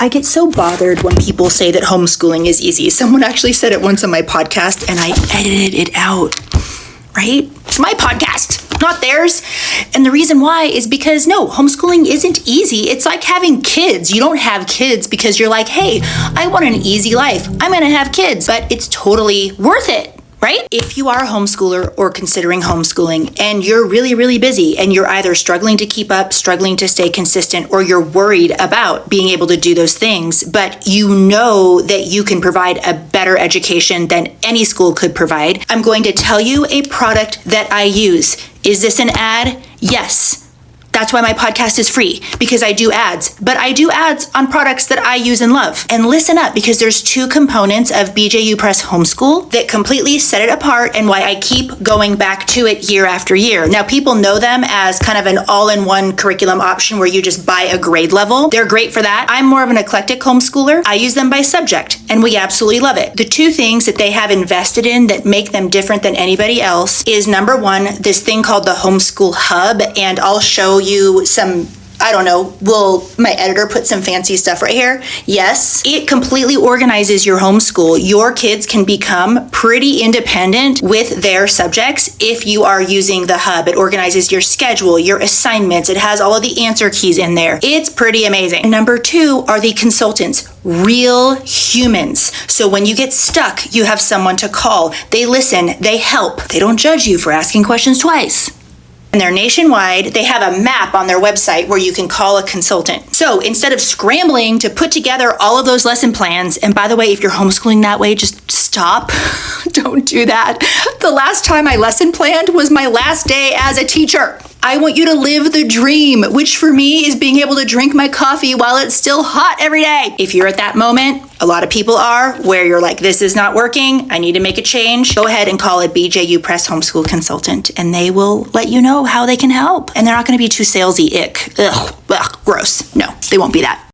I get so bothered when people say that homeschooling is easy. Someone actually said it once on my podcast and I edited it out, right? It's my podcast, not theirs. And the reason why is because no, homeschooling isn't easy. It's like having kids. You don't have kids because you're like, hey, I want an easy life. I'm gonna have kids, but it's totally worth it. Right? If you are a homeschooler or considering homeschooling and you're really, really busy and you're either struggling to keep up, struggling to stay consistent, or you're worried about being able to do those things, but you know that you can provide a better education than any school could provide, I'm going to tell you a product that I use. Is this an ad? Yes. That's why my podcast is free, because I do ads, but I do ads on products that I use and love. And listen up, because there's two components of BJU Press Homeschool that completely set it apart and why I keep going back to it year after year. Now, people know them as kind of an all-in-one curriculum option where you just buy a grade level. They're great for that. I'm more of an eclectic homeschooler. I use them by subject, and we absolutely love it. The two things that they have invested in that make them different than anybody else is, number one, this thing called the Homeschool Hub, and I'll show you some, I don't know, will my editor put some fancy stuff right here? Yes. It completely organizes your homeschool. Your kids can become pretty independent with their subjects if you are using the hub. It organizes your schedule, your assignments. It has all of the answer keys in there. It's pretty amazing. Number two are the consultants. Real humans. So when you get stuck, you have someone to call. They listen, they help. They don't judge you for asking questions twice. And they're nationwide. They have a map on their website where you can call a consultant. So instead of scrambling to put together all of those lesson plans, and by the way, if you're homeschooling that way, just stop. Don't do that. The last time I lesson planned was my last day as a teacher. I want you to live the dream, which for me is being able to drink my coffee while it's still hot every day. If you're at that moment, a lot of people are, where you're like, this is not working, I need to make a change, go ahead and call a BJU Press Homeschool consultant, and they will let you know how they can help. And they're not gonna be too salesy, ick, ugh, gross. No, they won't be that.